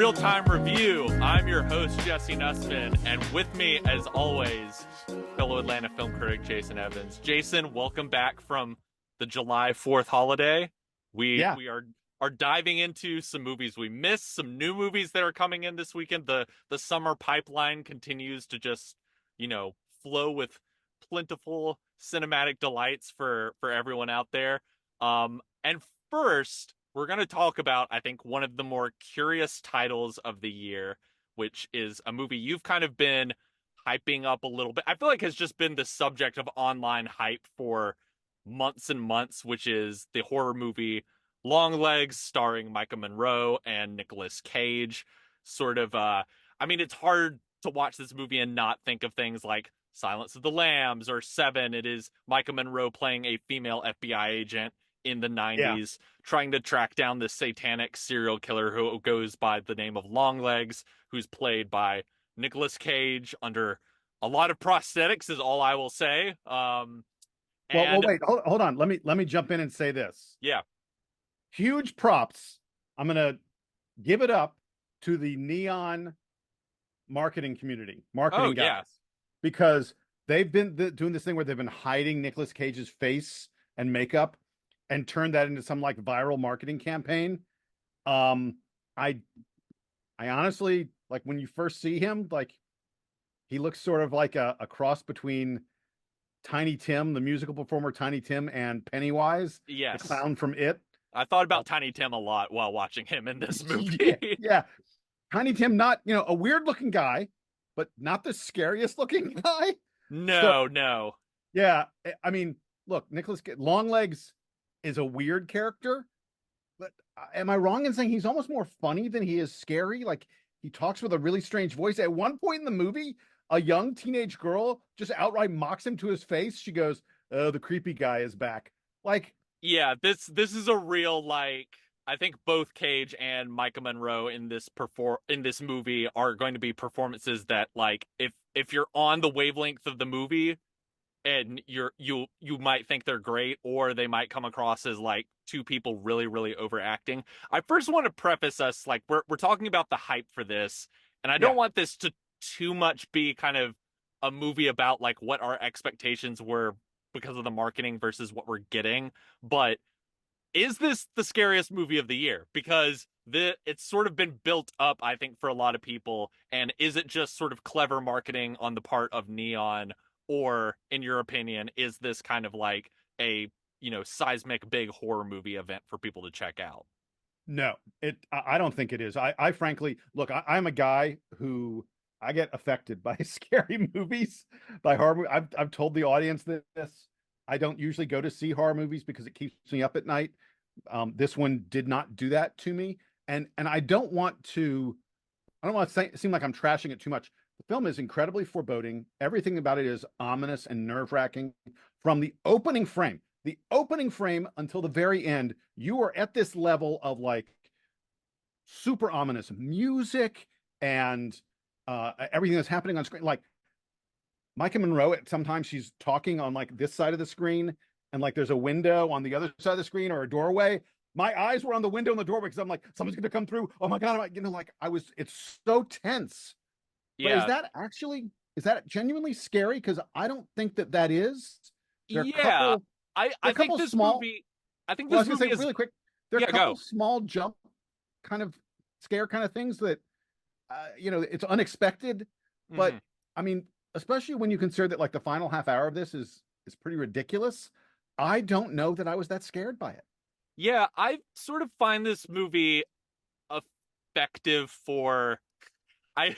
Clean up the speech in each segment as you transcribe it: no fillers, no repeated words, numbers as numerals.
Real-Time Review. I'm your host, Jesse Nussman, and with me, as always, fellow Atlanta film critic Jason Evans. Jason, welcome back from the July 4th holiday. We are diving into some movies we missed, some new movies that are coming in this weekend. The summer pipeline continues to just, flow with plentiful cinematic delights for everyone out there. And first, we're going to talk about, I think, one of the more curious titles of the year, which is a movie you've kind of been hyping up a little bit. I feel like has just been the subject of online hype for months and months, which is the horror movie Longlegs, starring Micah Monroe and Nicolas Cage. It's hard to watch this movie and not think of things like Silence of the Lambs or Seven. It is Micah Monroe playing a female FBI agent in the 90s, trying to track down this satanic serial killer who goes by the name of Longlegs, who's played by Nicolas Cage under a lot of prosthetics, is all I will say. Wait, hold on. Let me jump in and say this. Yeah. Huge props. I'm gonna give it up to the Neon marketing guys, because they've been doing this thing where they've been hiding Nicolas Cage's face and makeup and turned that into some like viral marketing campaign. I honestly, like, when you first see him, like, he looks sort of like a cross between Tiny Tim, the musical performer Tiny Tim, and Pennywise, yes, the clown from It. I thought about Tiny Tim a lot while watching him in this movie. Yeah. Tiny Tim, not, a weird looking guy, but not the scariest looking guy. No. Yeah. I mean, look, Longlegs is a weird character, but am I wrong in saying he's almost more funny than he is scary? Like, he talks with a really strange voice. At one point in the movie, a young teenage girl just outright mocks him to his face. She goes, "Oh, the creepy guy is back." Like, yeah, this is a real, like, I think both Cage and Micah Monroe in this movie are going to be performances that, like, if you're on the wavelength of the movie and you might think they're great, or they might come across as like two people really, really overacting. I first want to preface us, like, we're talking about the hype for this, and I don't want this to too much be kind of a movie about like what our expectations were because of the marketing versus what we're getting. But is this the scariest movie of the year? Because it's sort of been built up, I think, for a lot of people. And is it just sort of clever marketing on the part of Neon? Or, in your opinion, is this kind of like a, seismic big horror movie event for people to check out? No, I don't think it is. I frankly, look, I'm a guy who, I get affected by scary movies, by horror movies. I've told the audience this. I don't usually go to see horror movies because it keeps me up at night. This one did not do that to me, and I don't want to seem like I'm trashing it too much. The film is incredibly foreboding. Everything about it is ominous and nerve-wracking. From the opening frame until the very end, you are at this level of like super ominous music and everything that's happening on screen. Like, Micah Monroe, sometimes she's talking on like this side of the screen, and like there's a window on the other side of the screen or a doorway. My eyes were on the window and the doorway because I'm like, someone's gonna come through. Oh my God, it's so tense. Yeah. But is that genuinely scary? Because I don't think that is. I think this movie is really quick. There are a couple go. small jump kind of scare kind of things that, it's unexpected. But I mean, especially when you consider that like the final half hour of this is pretty ridiculous. I don't know that I was that scared by it. Yeah, I sort of find this movie effective for... I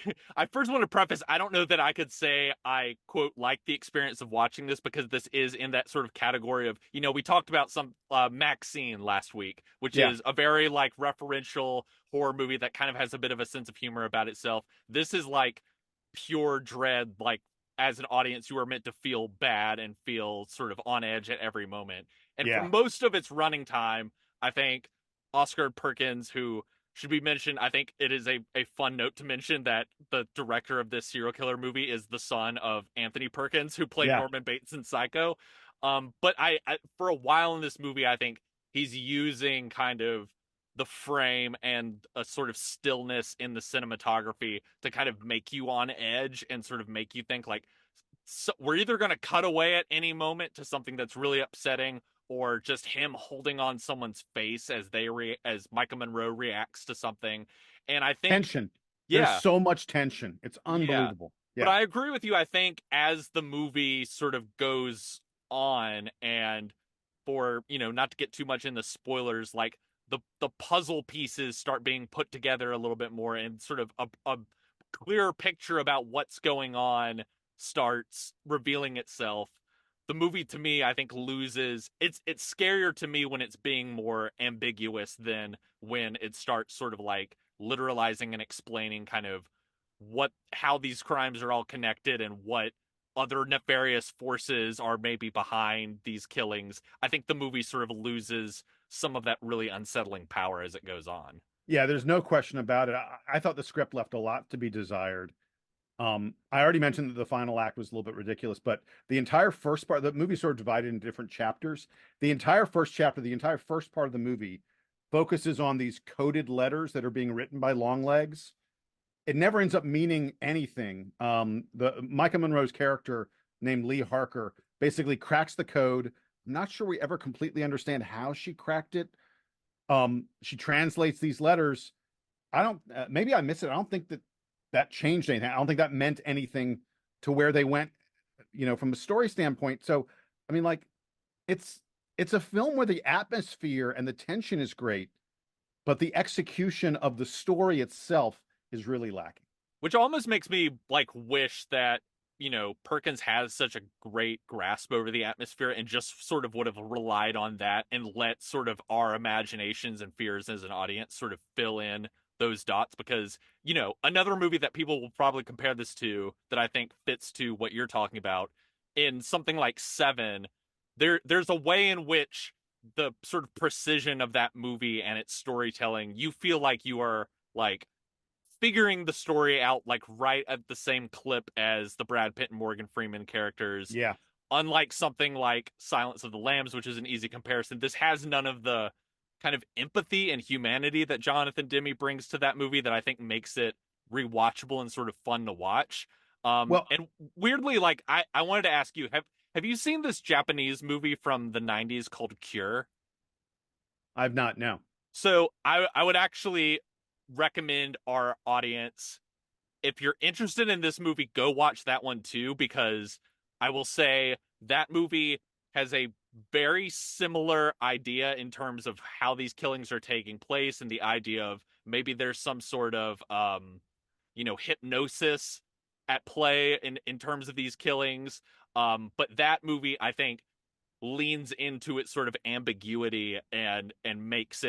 first want to preface, I don't know that I could say I, quote, like the experience of watching this, because this is in that sort of category of, we talked about some Maxine last week, which is a very like referential horror movie that kind of has a bit of a sense of humor about itself. This is like pure dread. Like, as an audience, you are meant to feel bad and feel sort of on edge at every moment. And for most of its running time, I think Oscar Perkins, who should be mentioned, I think it is a fun note to mention that the director of this serial killer movie is the son of Anthony Perkins, who played Norman Bates in Psycho. But I for a while in this movie, I think he's using kind of the frame and a sort of stillness in the cinematography to kind of make you on edge and sort of make you think like, so we're either going to cut away at any moment to something that's really upsetting, or just him holding on someone's face as as Micah Monroe reacts to something. And I think, Tension. There's yeah, so much tension. It's yeah. unbelievable. But Yeah. I agree with you. I think as the movie sort of goes on, and for, not to get too much in the spoilers, like the puzzle pieces start being put together a little bit more, and sort of a clearer picture about what's going on starts revealing itself. The movie to me, I think, loses. It's scarier to me when it's being more ambiguous than when it starts sort of like literalizing and explaining kind of how these crimes are all connected and what other nefarious forces are maybe behind these killings. I think the movie sort of loses some of that really unsettling power as it goes on. Yeah, there's no question about it. I thought the script left a lot to be desired. I already mentioned that the final act was a little bit ridiculous, but the entire first part, the movie sort of divided into different chapters. The entire first chapter, the entire first part of the movie focuses on these coded letters that are being written by Longlegs. It never ends up meaning anything. The Micah Monroe's character named Lee Harker basically cracks the code. I'm not sure we ever completely understand how she cracked it. She translates these letters. I don't, maybe I missed it. I don't think that changed anything. I don't think that meant anything to where they went, from a story standpoint. So, I mean, like, it's it's a film where the atmosphere and the tension is great, but the execution of the story itself is really lacking. Which almost makes me like wish that, Perkins has such a great grasp over the atmosphere and just sort of would have relied on that and let sort of our imaginations and fears as an audience sort of fill in those dots. Because, another movie that people will probably compare this to that I think fits to what you're talking about, in something like Seven, there's a way in which the sort of precision of that movie and its storytelling, you feel like you are like figuring the story out like right at the same clip as the Brad Pitt and Morgan Freeman characters. Yeah. Unlike something like Silence of the Lambs, which is an easy comparison, this has none of the kind of empathy and humanity that Jonathan Demme brings to that movie that I think makes it rewatchable and sort of fun to watch. Well, And weirdly, like I wanted to ask you, have you seen this Japanese movie from the 90s called Cure? I've not. No. So I would actually recommend our audience, if you're interested in this movie, go watch that one too, because I will say that movie has a very similar idea in terms of how these killings are taking place, and the idea of maybe there's some sort of hypnosis at play in terms of these killings. But that movie, I think, leans into its sort of ambiguity and makes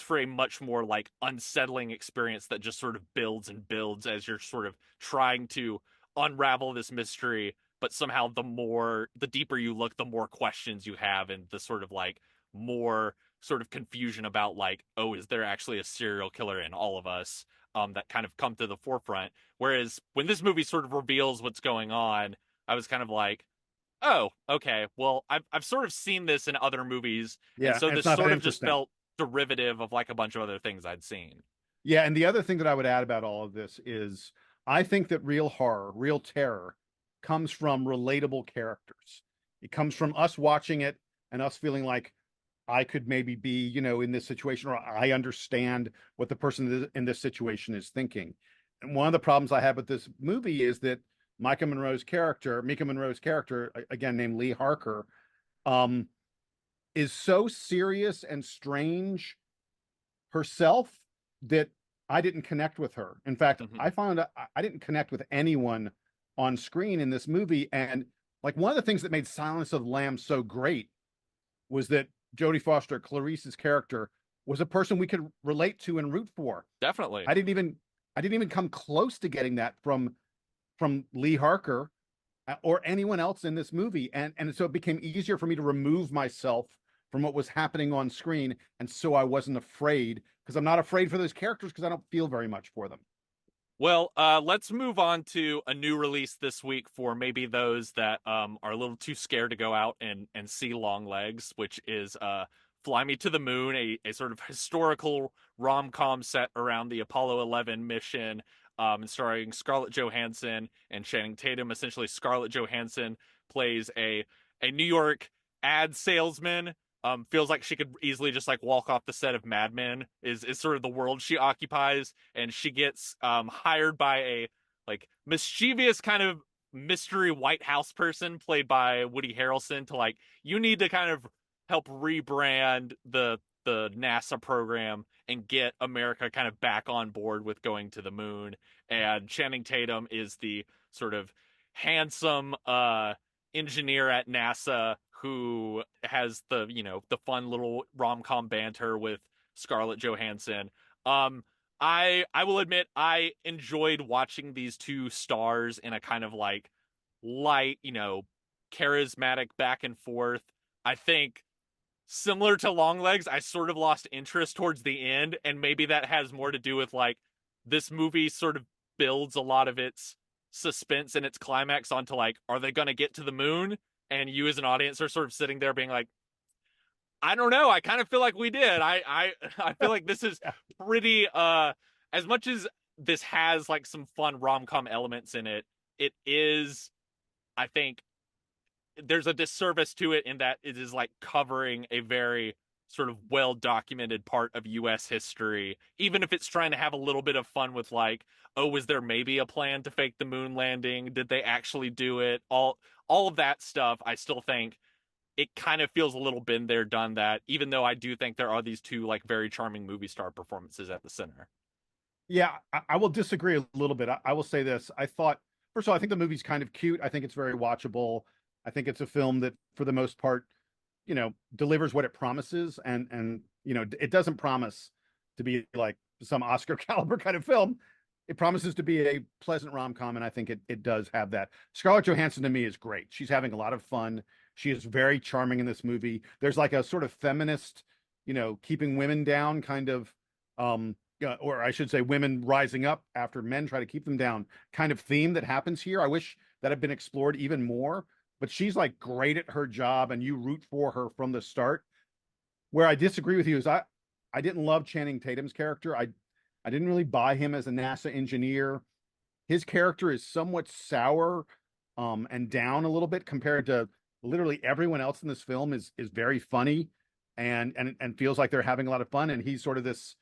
for a much more like unsettling experience that just sort of builds and builds as you're sort of trying to unravel this mystery. But somehow the deeper you look, the more questions you have, and the sort of like more sort of confusion about like, oh, is there actually a serial killer in all of us, that kind of come to the forefront. Whereas when this movie sort of reveals what's going on, I was kind of like, oh, okay. Well, I've sort of seen this in other movies, and Yeah, so and it's this not that sort of just interesting. felt derivative of like a bunch of other things I'd seen. Yeah, and the other thing that I would add about all of this is I think that real horror, real terror comes from relatable characters. It comes from us watching it and us feeling like I could maybe be, in this situation, or I understand what the person in this situation is thinking. And one of the problems I have with this movie is that Mika Monroe's character, again named Lee Harker, um, is so serious and strange herself that I didn't connect with her. In fact, Hmm. I found I didn't connect with anyone on screen in this movie. And like one of the things that made Silence of the Lambs so great was that Jodie Foster, Clarice's character, was a person we could relate to and root for. Definitely. I didn't even I didn't even come close to getting that from Lee Harker, or anyone else in this movie, and so it became easier for me to remove myself from what was happening on screen, and so I wasn't afraid, because I'm not afraid for those characters because I don't feel very much for them. Well, let's move on to a new release this week for maybe those that are a little too scared to go out and see Longlegs, which is Fly Me to the Moon, a sort of historical rom-com set around the Apollo 11 mission, starring Scarlett Johansson and Channing Tatum. Essentially, Scarlett Johansson plays a New York ad salesman. Feels like she could easily just like walk off the set of Mad Men. Is sort of the world she occupies, and she gets hired by a like mischievous kind of mystery White House person played by Woody Harrelson to like, you need to kind of help rebrand the NASA program and get America kind of back on board with going to the moon. And Channing Tatum is the sort of handsome engineer at NASA who has the, you know, the fun little rom-com banter with Scarlett Johansson. I will admit I enjoyed watching these two stars in a kind of like light, you know, charismatic back and forth. I think similar to Longlegs, I sort of lost interest towards the end, and maybe that has more to do with like this movie sort of builds a lot of its suspense and its climax onto like, are they going to get to the moon? And you as an audience are sort of sitting there being like, I don't know. I kind of feel like we did. I feel like this is pretty as much as this has like some fun rom-com elements in it, it is, I think there's a disservice to it in that it is like covering a very sort of well documented part of US history, even if it's trying to have a little bit of fun with like, oh, was there maybe a plan to fake the moon landing? Did they actually do it? All of that stuff, I still think it kind of feels a little been there, done that, even though I do think there are these two like very charming movie star performances at the center. Yeah, I will disagree a little bit. I will say this. I thought, first of all, I think the movie's kind of cute. I think it's very watchable. I think it's a film that, for the most part, you know, delivers what it promises, and you know, it doesn't promise to be like some Oscar caliber kind of film. It promises to be a pleasant rom-com, and I think it does have that. Scarlett Johansson to me is great. She's having a lot of fun. She is very charming in this movie. There's like a sort of feminist, you know, keeping women down kind of, or I should say women rising up after men try to keep them down kind of theme that happens here. I wish that had been explored even more, but she's like great at her job and you root for her from the start. Where I disagree with you is I didn't love Channing Tatum's character. I didn't really buy him as a NASA engineer. His character is somewhat sour and down a little bit compared to literally everyone else in this film is very funny and feels like they're having a lot of fun, and he's sort of this,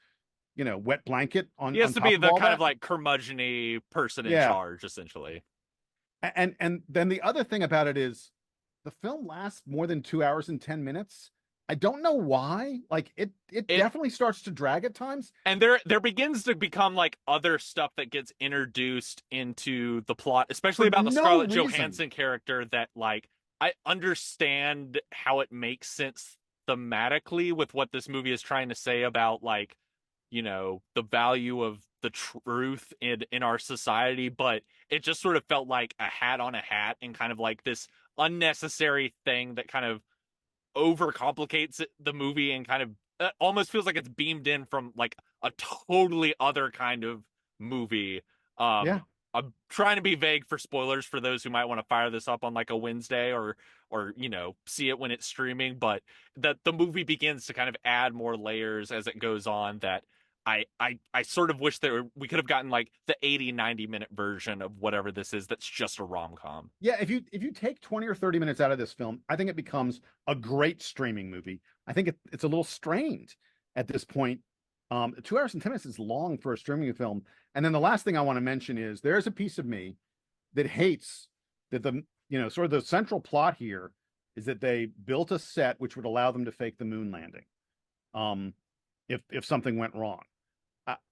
you know, wet blanket on. He has on to top be of the all kind that. of like curmudgeon-y person in Yeah. charge, essentially. And then the other thing about it is the film lasts more than 2 hours and 10 minutes. I don't know why. Like it definitely starts to drag at times. And there begins to become like other stuff that gets introduced into the plot, especially For about the no Scarlett reason. Johansson character, that like I understand how it makes sense thematically with what this movie is trying to say about like, you know, the value of the truth in our society, but it just sort of felt like a hat on a hat and kind of like this unnecessary thing that kind of overcomplicates the movie and kind of almost feels like it's beamed in from like a totally other kind of movie. Yeah. I'm trying to be vague for spoilers for those who might want to fire this up on like a Wednesday or you know, see it when it's streaming, but that the movie begins to kind of add more layers as it goes on that I sort of wish that we could have gotten like the 80-90 minute version of whatever this is that's just a rom-com. Yeah, if you take 20 or 30 minutes out of this film, I think it becomes a great streaming movie. I think it's a little strained at this point. 2 hours and 10 minutes is long for a streaming film. And then the last thing I want to mention is there's a piece of me that hates that the, you know, sort of the central plot here is that they built a set which would allow them to fake the moon landing. If something went wrong.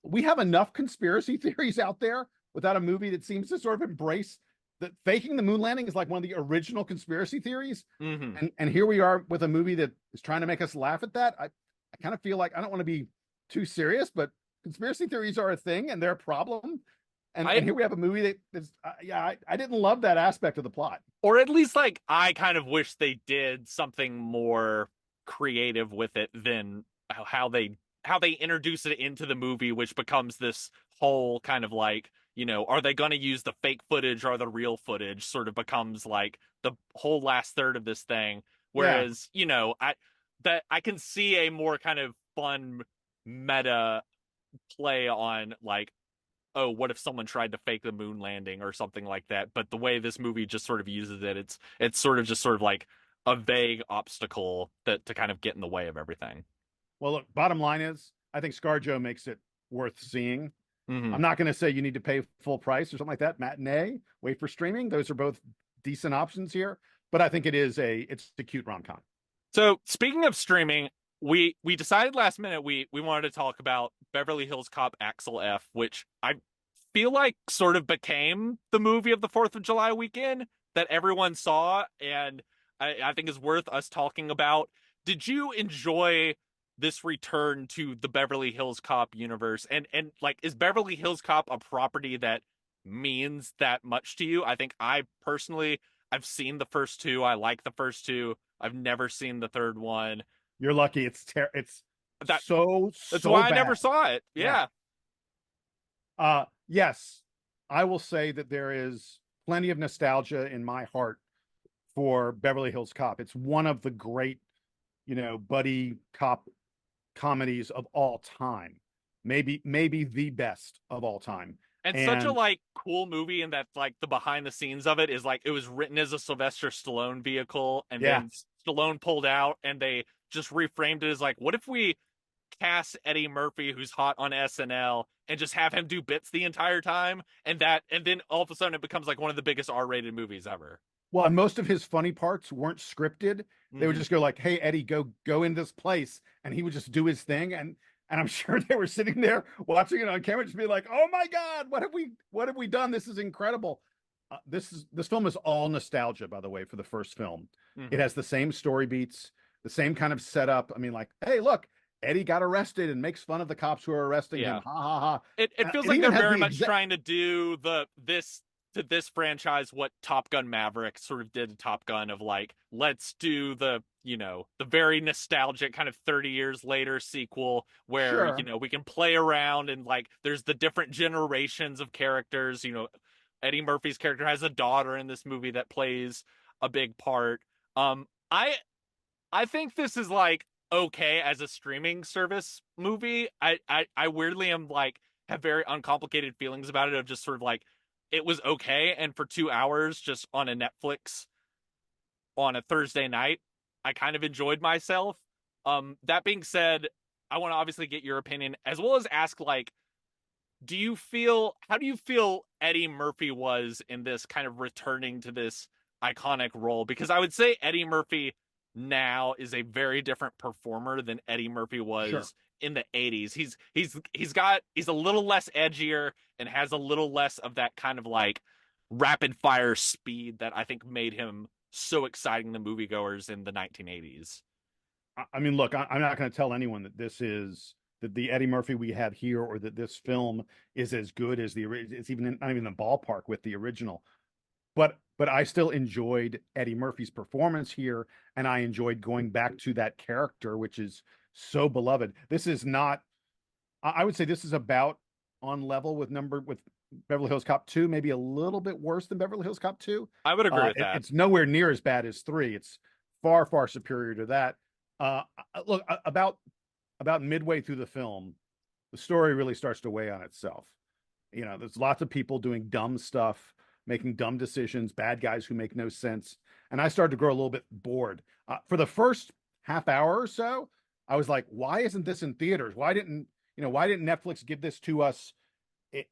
We have enough conspiracy theories out there without a movie that seems to sort of embrace that faking the moon landing is like one of the original conspiracy theories. Mm-hmm. And here we are with a movie that is trying to make us laugh at that. I kind of feel like I don't want to be too serious, but conspiracy theories are a thing and they're a problem. And here we have a movie that is, I didn't love that aspect of the plot. Or at least like I kind of wish they did something more creative with it than how they introduce it into the movie, which becomes this whole kind of like, you know, are they going to use the fake footage or the real footage, sort of becomes like the whole last third of this thing. Whereas, you know, that I can see a more kind of fun meta play on like, oh, what if someone tried to fake the moon landing or something like that? But the way this movie just sort of uses it, it's sort of just sort of like a vague obstacle that to kind of get in the way of everything. Well, look, bottom line is, I think ScarJo makes it worth seeing. Hmm. I'm not going to say you need to pay full price or something like that. Matinee, wait for streaming. Those are both decent options here, but I think it's a cute rom-com. So speaking of streaming, we decided last minute we wanted to talk about Beverly Hills Cop Axel F, which I feel like sort of became the movie of the 4th of July weekend that everyone saw, and I think is worth us talking about. Did you enjoy this return to the Beverly Hills Cop universe? And like, is Beverly Hills Cop a property that means that much to you? I think I personally I've seen the first two. I like the first two. I've never seen the third one. You're lucky. It's That that's so why I never bad. saw it. Yeah. Yeah. Yes, I will say that there is plenty of nostalgia in my heart for Beverly Hills Cop. It's one of the great, buddy cop comedies of all time. Maybe the best of all time. And such a And like cool movie in that like the behind the scenes of it is like it was written as a Sylvester Stallone vehicle and yeah, then Stallone pulled out and they just reframed it as like, what if we cast Eddie Murphy who's hot on SNL and just have him do bits the entire time and then all of a sudden it becomes like one of the biggest R-rated movies ever. well, and most of his funny parts weren't scripted. They would Hmm. just go like, "Hey, Eddie, go in this place," and he would just do his thing. And I'm sure they were sitting there watching it on camera, just be like, "Oh my God, what have we done? This is incredible." This film is all nostalgia, by the way, for the first film. It Hmm. has the same story beats, the same kind of setup. I mean, like, hey, look, Eddie got arrested and makes fun of the cops who are arresting him. Yeah. Ha ha ha. It feels It like they're even has very the much exact trying to do the this to this franchise what Top Gun Maverick sort of did to Top Gun of like, let's do the, the very nostalgic kind of 30 years later sequel where, sure. we can play around and like there's the different generations of characters, Eddie Murphy's character has a daughter in this movie that plays a big part. I think this is like okay as a streaming service movie. I weirdly am like have very uncomplicated feelings about it of just sort of like it was okay and for 2 hours just on a Netflix on a Thursday night, I kind of enjoyed myself. That being said, I want to obviously get your opinion as well as ask like how do you feel Eddie Murphy was in this kind of returning to this iconic role? Because I would say Eddie Murphy now is a very different performer than Eddie Murphy Sure. was in the 80s. He's a little less edgier and has a little less of that kind of like rapid fire speed that I think made him so exciting to moviegoers in the 1980s. I mean, look, I'm not going to tell anyone that this is that the Eddie Murphy we have here, or that this film is as good as the original. It's not even in the ballpark with the original. But I still enjoyed Eddie Murphy's performance here, and I enjoyed going back to that character, which is so beloved. This is not. I would say this is about on level with Beverly Hills Cop 2, maybe a little bit worse than Beverly Hills Cop 2. I would agree with that. It's nowhere near as bad as 3. It's far, far superior to that. Look, about midway through the film, the story really starts to weigh on itself. There's lots of people doing dumb stuff, making dumb decisions, bad guys who make no sense. And I started to grow a little bit bored. For the first half hour or so, I was like, why isn't this in theaters? Why didn't Netflix give this to us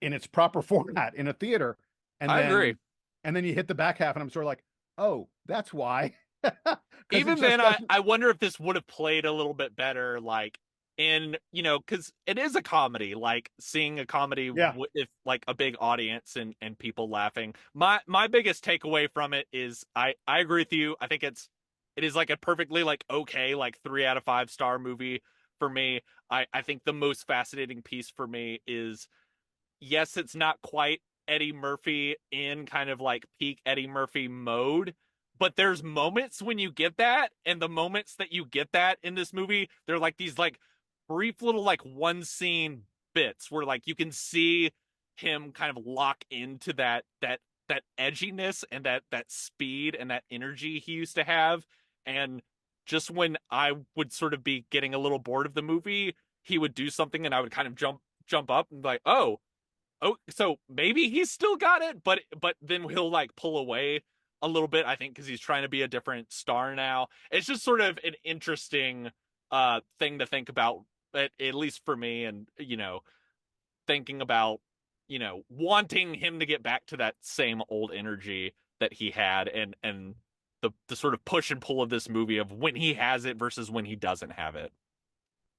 in its proper format in a theater? And I agree. then you hit the back half and I'm sort of like, oh, that's why. Because it Even just then, doesn't. I wonder if this would have played a little bit better, like in, because it is a comedy, like seeing a comedy Yeah. with like a big audience and people laughing. My biggest takeaway from it is I agree with you. I think it is like a perfectly like okay, like 3 out of 5 star movie for me. I think the most fascinating piece for me is yes, it's not quite Eddie Murphy in kind of like peak Eddie Murphy mode, but there's moments when you get that, and the moments that you get that in this movie, they're like these like brief little like one scene bits where like you can see him kind of lock into that edginess and that speed and that energy he used to have. And just when I would sort of be getting a little bored of the movie, he would do something and I would kind of jump up and be like, oh, so maybe he's still got it, but then he'll like pull away a little bit, I think, because he's trying to be a different star now. It's just sort of an interesting thing to think about, at least for me, and thinking about wanting him to get back to that same old energy that he had, and the sort of push and pull of this movie of when he has it versus when he doesn't have it.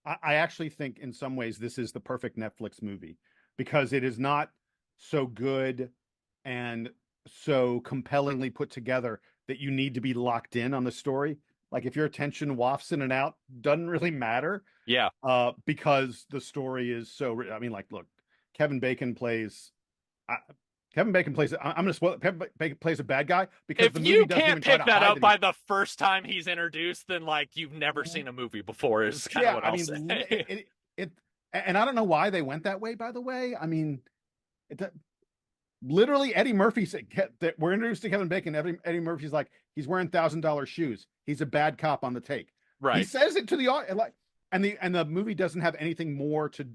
I actually think in some ways this is the perfect Netflix movie because it is not so good and so compellingly put together that you need to be locked in on the story. Like if your attention wafts in and out, doesn't really matter. Yeah. Because the story is so. I mean, like, look, Kevin Bacon plays. I, Kevin Bacon plays. I'm going to spoil it. Kevin Bacon plays a bad guy because If the movie you doesn't can't even try pick to that hide up that by the first time he's introduced, then like you've never seen a movie before is kind of yeah. what I I'll mean, say. and I don't know why they went that way. By the way, I mean, it, literally Eddie Murphy said that we're introduced to Kevin Bacon. Eddie Murphy's like he's wearing $1,000 shoes. He's a bad cop on the take. He Right. says it to the audience, like, and the movie doesn't have anything more to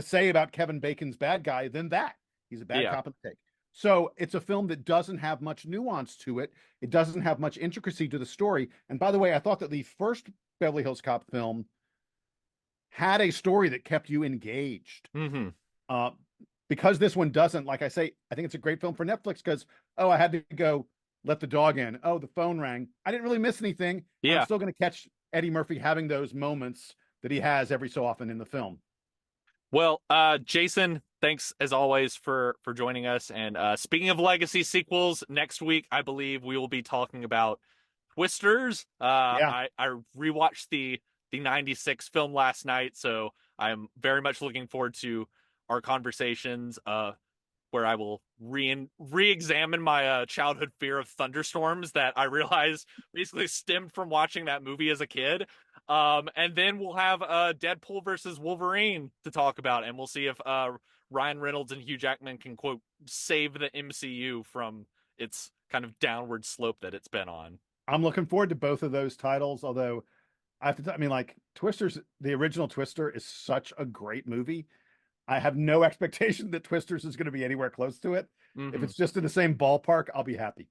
say about Kevin Bacon's bad guy than that. He's a bad Yeah. cop on the take. So it's a film that doesn't have much nuance to it. It doesn't have much intricacy to the story. And by the way, I thought that the first Beverly Hills Cop film had a story that kept you engaged. Mm-hmm. Uh, because this one doesn't, like I say, I think it's a great film for Netflix because, oh, I had to go let the dog in. Oh, the phone rang. I didn't really miss anything. I'm Yeah. still going to catch Eddie Murphy having those moments that he has every so often in the film. Well, Jason, thanks as always for joining us. And speaking of legacy sequels, next week I believe we will be talking about Twisters. Yeah, I rewatched the '96 film last night, so I'm very much looking forward to our conversations. Where I will re-examine my childhood fear of thunderstorms that I realized basically stemmed from watching that movie as a kid. And then we'll have Deadpool versus Wolverine to talk about, and we'll see if Ryan Reynolds and Hugh Jackman can quote save the MCU from its kind of downward slope that it's been on. I'm looking forward to both of those titles. Although I have to, I mean, like Twisters, the original Twister is such a great movie. I have no expectation that Twisters is going to be anywhere close to it. If Mm-hmm. it's just in the same ballpark, I'll be happy.